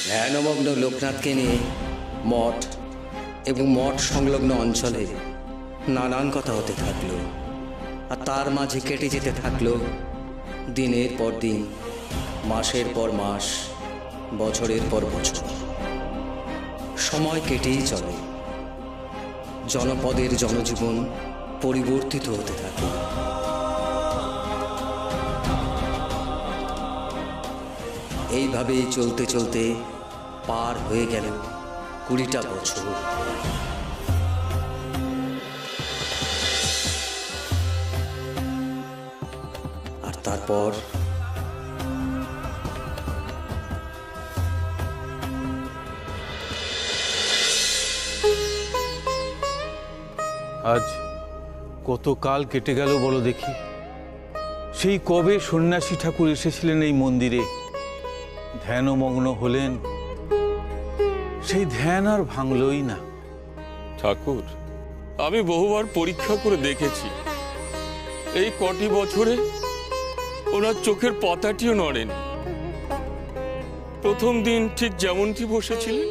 ধ্যানমগ্ন লোকনাথকে নিয়ে মঠ এবং মঠ সংলগ্ন অঞ্চলে নানান কথা হতে থাকলো, আর তার মাঝে কেটে যেতে থাকলো দিনের পর দিন, মাসের পর মাস, বছরের পর বছর। সময় কেটেই চলে, জনপদের জনজীবন পরিবর্তিত হতে থাকে। এইভাবেই চলতে চলতে পার হয়ে গেল 20টা বছর। আর তারপর আজ কত কাল কেটে গেল বলো দেখি। সেই কবে সন্ন্যাসী ঠাকুর এসেছিলেন এই মন্দিরে, ধ্যানমগ্ন হলেন, সেই ধ্যান আর ভাঙলই না। ঠাকুর, আমি বহুবার পরীক্ষা করে দেখেছি, এই কটি বছরে ওনার চোখের পাতাটিও নড়েনি। প্রথম দিন ঠিক যেমনটি বসেছিলেন,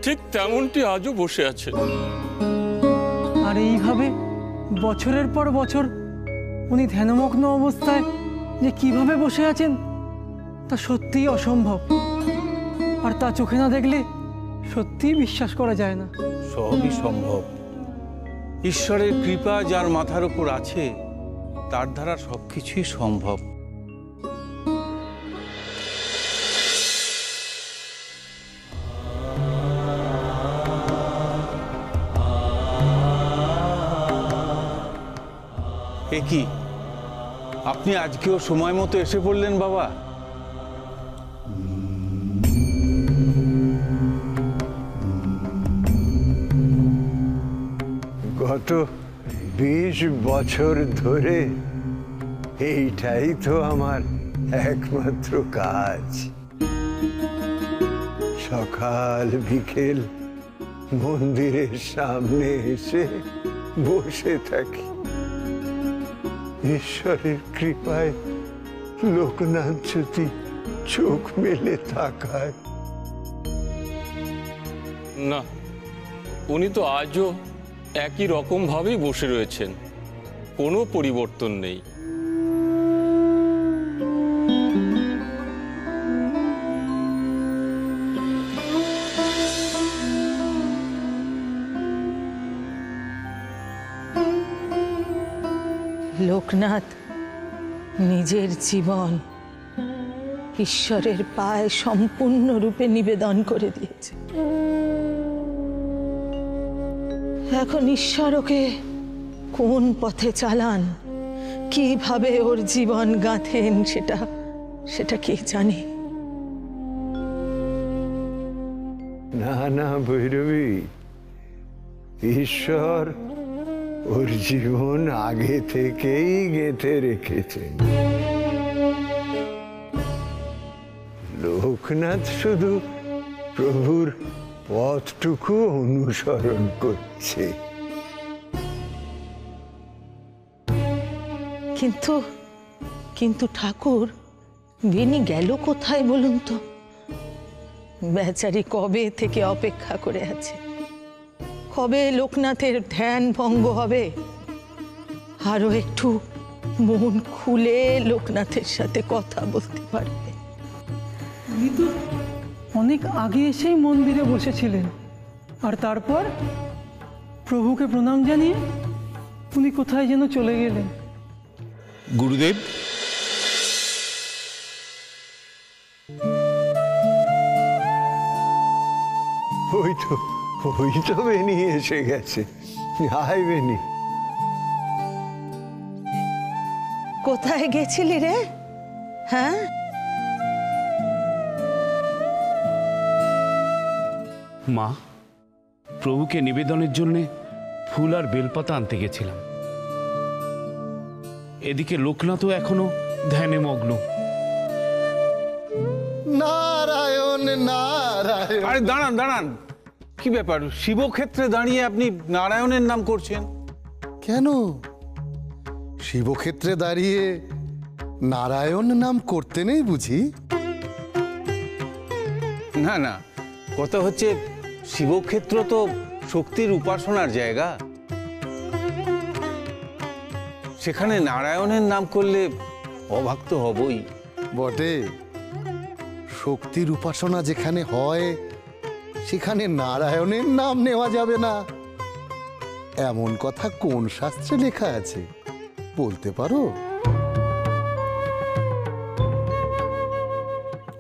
ঠিক তেমনটি আজও বসে আছেন। আর এইভাবে বছরের পর বছর উনি ধ্যানমগ্ন অবস্থায় যে কিভাবে বসে আছেন তা সত্যিই অসম্ভব। আর তা চোখে না দেখলে সত্যিই বিশ্বাস করা যায় না। সবই সম্ভব। ঈশ্বরের কৃপা যার মাথার উপর আছে তার দ্বারা সবকিছুই সম্ভব। এ কি, আপনি আজকেও সময় মতো এসে পড়লেন বাবা? গত 20 বছর ধরে এইটাই তো আমার একমাত্র কাজ। সকাল বিকেল মন্দিরের সামনে এসে বসে থাকি। ঈশ্বরের কৃপায় লোকনাথ যদি চোখ মেলে তাকায়। না, উনি তো আজও একই রকম ভাবেই বসে রয়েছেন, কোনো পরিবর্তন নেই। লোকনাথ নিজের জীবন ঈশ্বরের পায়ে সম্পূর্ণরূপে নিবেদন করে দিয়েছে। এখন ঈশ্বর ওকে কোন পথে চালান, কিভাবে ওর জীবন গাঁথেন, সেটা কে জানে। না না ভৈরবী, ঈশ্বর ওর জীবন আগে থেকেই গেঁথে রেখেছেন। লোকনাথ শুধু প্রভুর পথটুকু অনুসরণ করছে। কিন্তু ঠাকুর, বিনি গেল কোথায় বলুন তো? বেচারি কবে থেকে অপেক্ষা করে আছে, কবে লোকনাথের ধ্যান ভঙ্গ হবে, আরো একটু মন খুলে লোকনাথের সাথে কথা বলতে পারবে। উনি তো অনেক আগে এসেই মন্দিরে বসেছিলেন, আর তারপর প্রভুকে প্রণাম জানিয়ে উনি কোথায় যেন চলে গেলেন। গুরুদেব, ওই তো বেনি এসে গেছে। হাই বেনি। কোথায় গেছিলি রে? হ্যাঁ, মা, প্রভুকে নিবেদনের জন্য ফুল আর বেলপাতা আনতে গেছিলাম। এদিকে লোকনাথও এখনো ধ্যানে মগ্ন। নারায়ণ নারায়ণ। আরে দাঁড়ান দাঁড়ান, কি ব্যাপার? শিবক্ষেত্রে দাঁড়িয়ে আপনি নারায়ণের নাম করছেন কেন? শিবক্ষেত্রে দাঁড়িয়ে নারায়ণ নাম করতে নেই বুঝি? না না, কথা হচ্ছে শিবক্ষেত্র তো শক্তির উপাসনার জায়গা। সেখানে নারায়ণের নাম করলে অবাক তো হবই। বটে, শক্তির উপাসনা যেখানে হয় সেখানে নারায়ণের নাম নেওয়া যাবে না, এমন কথা কোন শাস্ত্রে লেখা আছে বলতে পারো?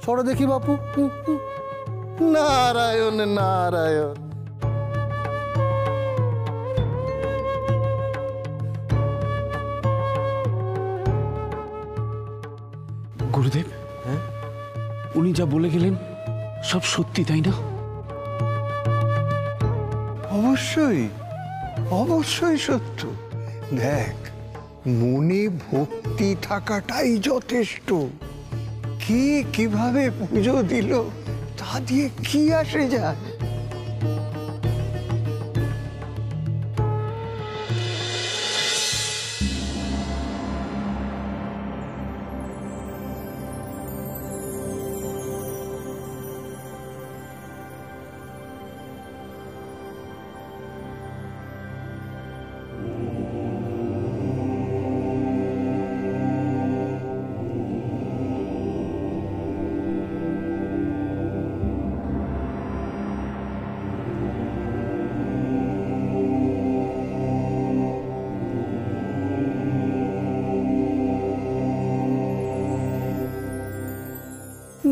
সরো দেখি বাপু। নারায়ণ নারায়ণ। গুরুদেব, উনি যা বলে গেলেন সব সত্যি, তাই না? অবশ্যই অবশ্যই সত্য। দেখ, মনে ভক্তি থাকাটাই যথেষ্ট। কে কিভাবে পুজো দিল তা দিয়ে কি আসে যায়?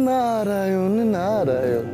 নারায়ণ নারায়ণ।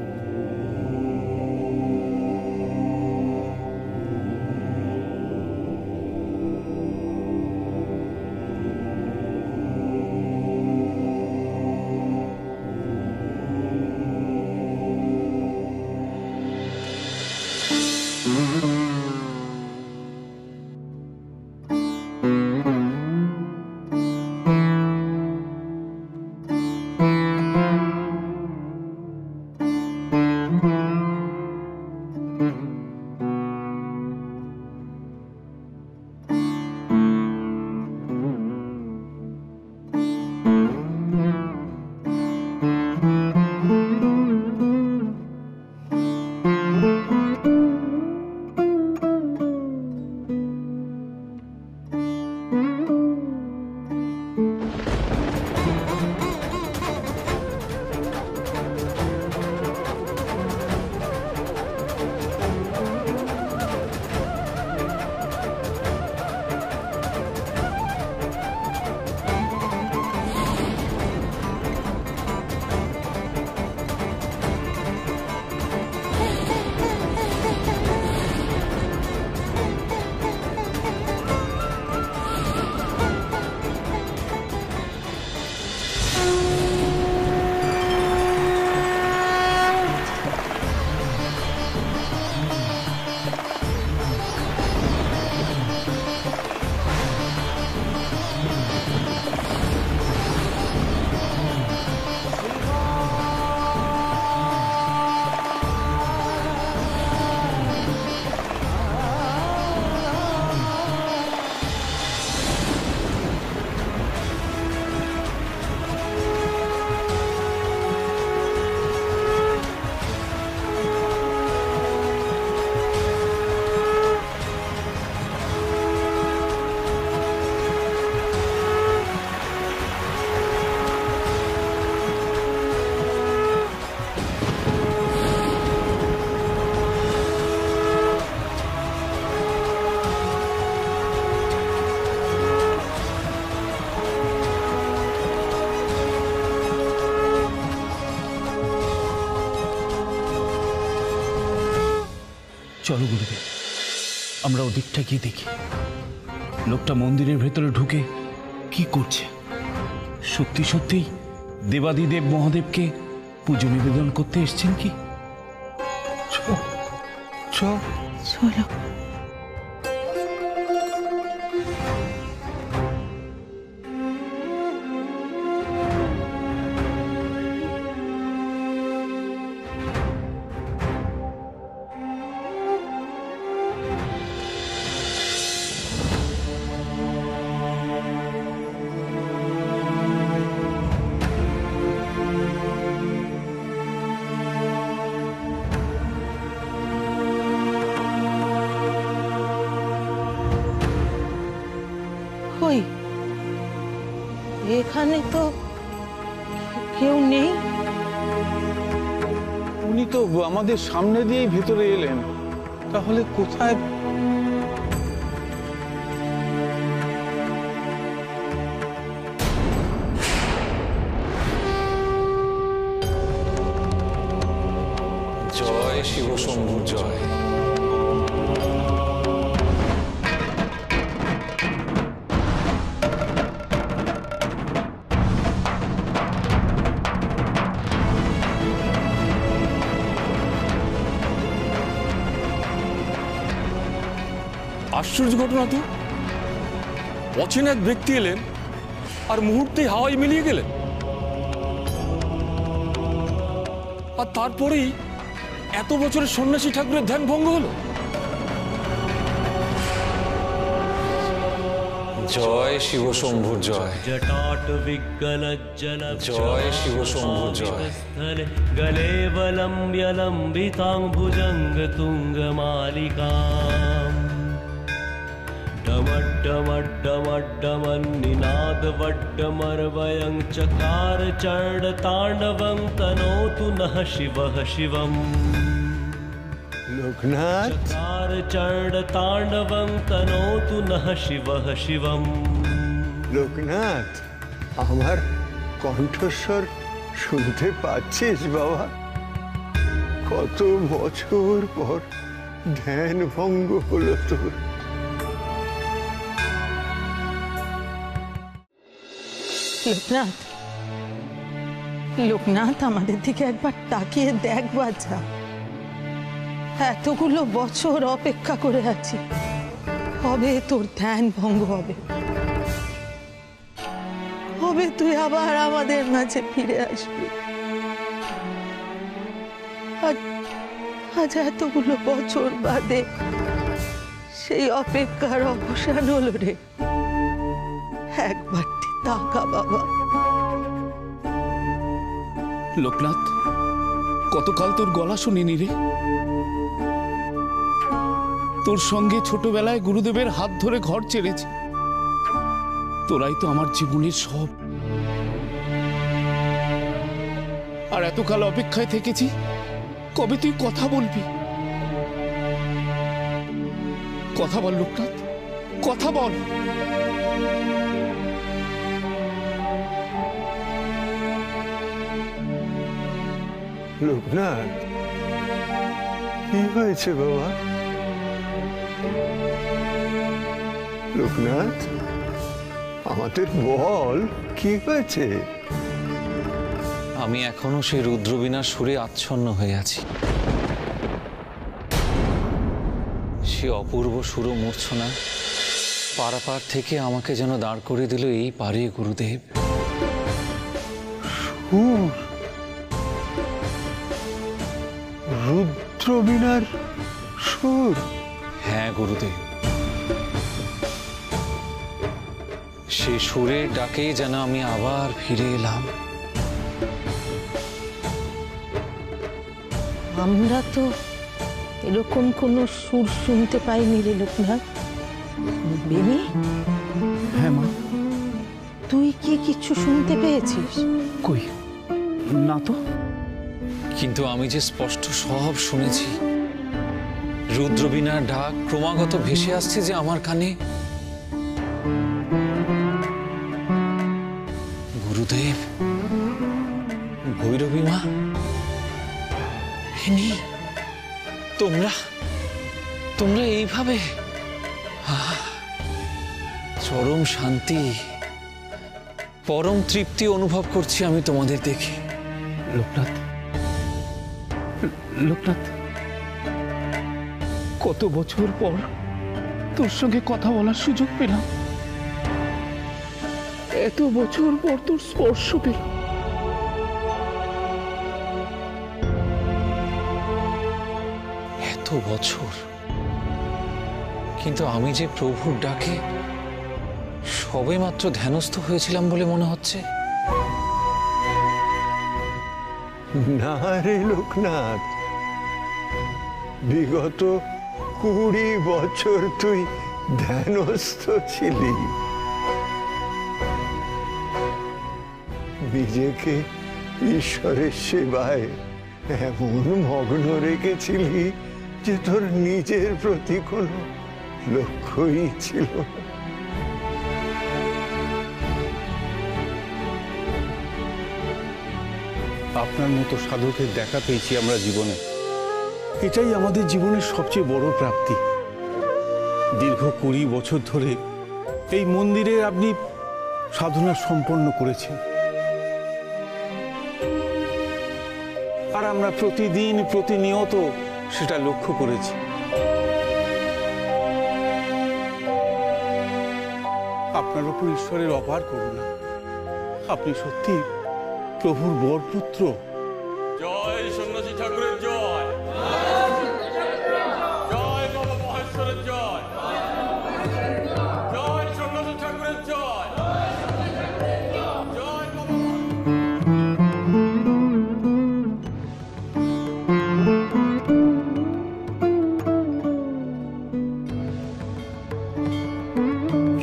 চলো গুরুদেব, আমরা ওদিকটা গিয়ে দেখি লোকটা মন্দিরের ভেতরে ঢুকে কি করছে। সত্যি সত্যিই দেবাদিদেব মহাদেবকে পুজো নিবেদন করতে এসছেন কি? চলো। উনি তো আমাদের সামনে দিয়েই ভেতরে এলেন, তাহলে কোথায়? জয় শিব শম্ভু জয়। আশ্চর্য ঘটনা তো, অচেনা এক ব্যক্তি এলেন আর মুহূর্তে হাওয়ায় মিলিয়ে গেলেন, আর তারপরেই এত বছরের সন্ন্যাসী ঠাকুরের ধ্যান ভঙ্গ হলো। জয় শিব শম্ভুর জয়। जटाट विगलज्जल জয় শিব শম্ভু জয়। स्थले गले वलम्ब्य लम्बितां भुजंग तुंग मालिकाम् डमड्डमड्डमड्डमन्निनाद वड्डमर्वयं चकार चण्ड ताण्डवं तनोतु नः शिवः शिवम् লোকনাথ, चकार चण्ड ताण्डवं तनोतु नः शिवः शिवम् লোকনাথ, আমার কণ্ঠস্বর শুনতে পাচ্ছিস বাবা? কত বছর পর ধ্যান ভঙ্গ হলো তোর। লোকনাথ, লোকনাথ, আমাদের দিকে একবার তাকিয়ে দেখ বাছা। এতগুলো বছর অপেক্ষা করে আছি, কবে তোর ধ্যান ভঙ্গ হবে, কবে তুই আবার আমাদের মাঝে ফিরে আসবি। আজ এতগুলো বছর বাদে সেই অপেক্ষার অবসান হলো রে। একবার তাকা বাবা। লোকনাথ, কতকাল তোর গলা শুনিনি রে। তোর সঙ্গে ছোটবেলায় গুরুদেবের হাত ধরে ঘর ছেড়েছি। তোরাই তো আমার জীবনের সব। আর এতকাল অপেক্ষায় থেকেছি, কবে তুই কথা বলবি? কথা বল লোকনাথ, কথা বল। লোকনাথ, কি হয়েছে বাবা? লোকনাথ, আমাদের বল, কি হয়েছে? আমি এখনো সেই রুদ্রবীণার সুরে আচ্ছন্ন হয়ে আছি। সে অপূর্ব সুর মূর্ছনা পারাপার থেকে আমাকে যেন দাঁড় করে দিল এই পারে গুরুদেব। সুর? রুদ্রবীণার সুর? হ্যাঁ গুরুদেব, সেই সুরের ডাকেই যেন আমি আবার ফিরে এলাম। আমরা তো এরকম কোনো সুর শুনতে পাইনি রে লোকনাথ। বেনি, হ্যাঁ মা। তুই কি কিছু শুনতে পেয়েছিস? কই না তো। কিন্তু আমি যে স্পষ্ট সব শুনেছি। রুদ্রবীণার ডাক ক্রমাগত ভেসে আসছে যে আমার কানে। গুরুদেব, ভৈরবী মা, ভেনি, তোমরা এইভাবে চরম শান্তি, পরম তৃপ্তি অনুভব করছি আমি তোমাদের দেখে। লোকনাথ, লোকনাথ, কত বছর পর তোর সঙ্গে কথা বলার সুযোগ পেলাম। এত বছর পর তোর স্পর্শ পেলাম। এত বছর, কিন্তু আমি যে প্রভুর ডাকে সবে মাত্র ধ্যানস্থ হয়েছিলাম বলে মনে হচ্ছে। না রে লোকনাথ, বিগত 20 বছর তুই ধ্যানস্থ ছিলি। নিজেকে ঈশ্বরের সেবায় এমন মগ্ন রেখেছিলি যে তোর নিজের প্রতি কোনো লক্ষ্যই ছিল না। আপনার মতো সাধকের দেখা পেয়েছি আমরা জীবনে, এটাই আমাদের জীবনের সবচেয়ে বড় প্রাপ্তি। দীর্ঘ 20 বছর ধরে এই মন্দিরে আপনি সাধনা সম্পন্ন করেছেন, আর আমরা প্রতিদিন প্রতিনিয়ত সেটা লক্ষ্য করেছি। আপনার উপর ঈশ্বরের অপার করুণা। আপনি সত্যি প্রভুর বরপুত্র। জয় সন্ন্যাসী ঠাকুরের জয়, জয় বাবা মহেশ্বরের জয়, জয় সন্ন্যাসী ঠাকুরের জয়, জয় বাবা।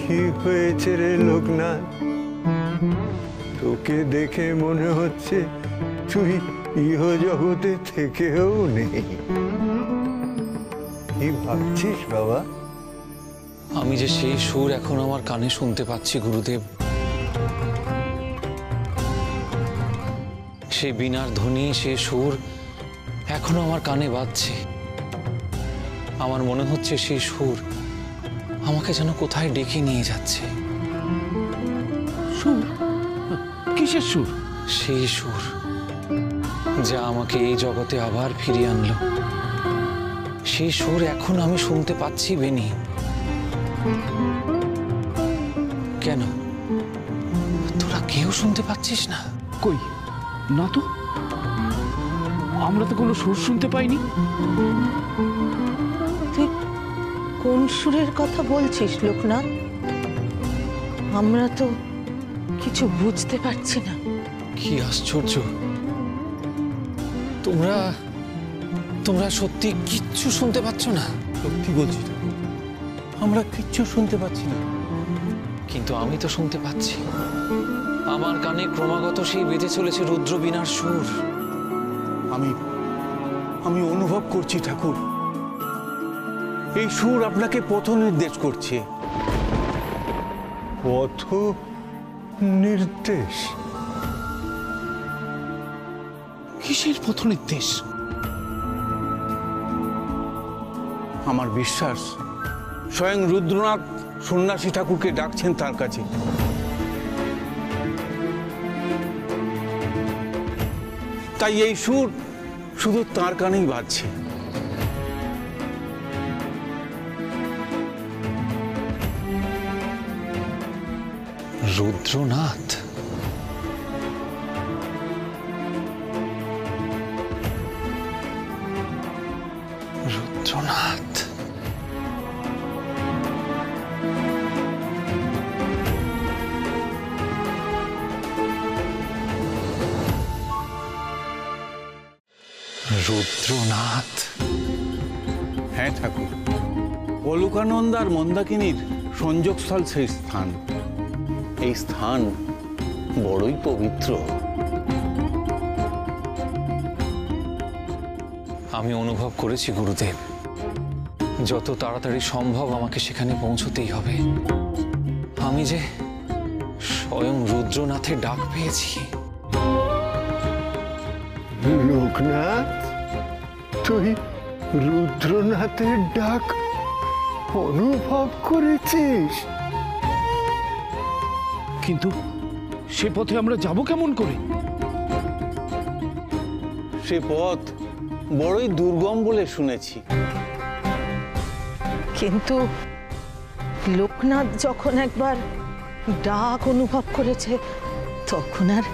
কি হয়েছে রে লোকনাথ? তোকে দেখে মনে হচ্ছে তুই ইহ জগতে থেকেও নেই। কি ভাবছিস বাবা? আমি যে সেই সুর এখন আমার কানে শুনতে পাচ্ছি গুরুদেব, সেই বীণার ধ্বনি, সেই সুর এখনো আমার কানে বাজছে। আমার মনে হচ্ছে সেই সুর আমাকে যেন কোথায় ডেকে নিয়ে যাচ্ছে। সুর? কিসের সুর? সেই সুর যা আমাকে এই জগতে আবার ফিরিয়ে আনলো। সেই সুর এখন আমি শুনতে পাচ্ছি বেনি। কেন তোরা কেউ শুনতে পাচ্ছিস না? কই না তো, আমরা তো কোনো সুর শুনতে পাইনি। তুই কোন সুরের কথা বলছিস লোকনাথ? আমরা তো কিছু বুঝতে পারছি না। কি আশ্চর্য, তোমরা সত্যি কিচ্ছু শুনতে পাচ্ছ না? সত্যি বলছি ঠাকুর, আমরা কিচ্ছু শুনতে পাচ্ছি না। কিন্তু আমি তো শুনতে পাচ্ছি। আমার কানে ক্রমাগত সেই বেজে চলেছে রুদ্র বীণার সুর। আমি অনুভব করছি ঠাকুর, এই সুর আপনাকে পথ নির্দেশ করছে। পথ নির্দেশ? কিসের পথ নির্দেশ? আমার বিশ্বাস স্বয়ং রুদ্রনাথ সন্ন্যাসী ঠাকুরকে ডাকছেন তার কাছে। তাই এই সুর শুধু তার কানেই বাজছে। রুদ্রনাথ? রুদ্রনাথ? রুদ্রনাথ? হ্যাঁ ঠাকুর, অলকানন্দ আর মন্দাকিনীর সংযোগস্থল সেই স্থান। এই স্থান বড়ই পবিত্র। আমি অনুভব করেছি গুরুদেব, যত তাড়াতাড়ি সম্ভব আমাকে সেখানে পৌঁছতেই হবে। আমি যে স্বয়ং রুদ্রনাথের ডাক পেয়েছি। লোকনাথ, তুই রুদ্রনাথের ডাক অনুভব করেছিস? কিন্তু সে পথে আমরা যাব কেমন করে? সে পথ বড়ই দুর্গম বলে শুনেছি। কিন্তু লোকনাথ যখন একবার ডাক অনুভব করেছে, তখন আর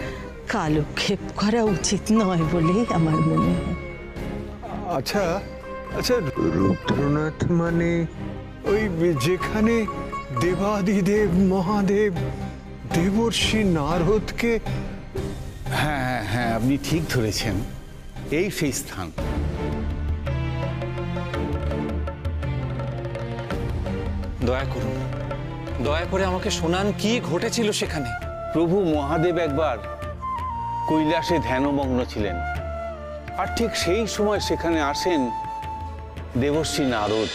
কালক্ষেপ করা উচিত নয় বলেই আমার মনে হয়। আচ্ছা আচ্ছা, রুদ্রনাথ মানে ওই যেখানে দেবাদিদেব মহাদেব দেবর্ষি নারদকে? হ্যাঁ হ্যাঁ, আপনি ঠিক ধরেছেন, এই সেই স্থান। দয়া করুন, দয়া করে আমাকে শোনান কি ঘটেছিল সেখানে। প্রভু মহাদেব একবার কৈলাসে ধ্যানমগ্ন ছিলেন। আর ঠিক সেই সময় সেখানে আসেন দেবশ্রী নারদ।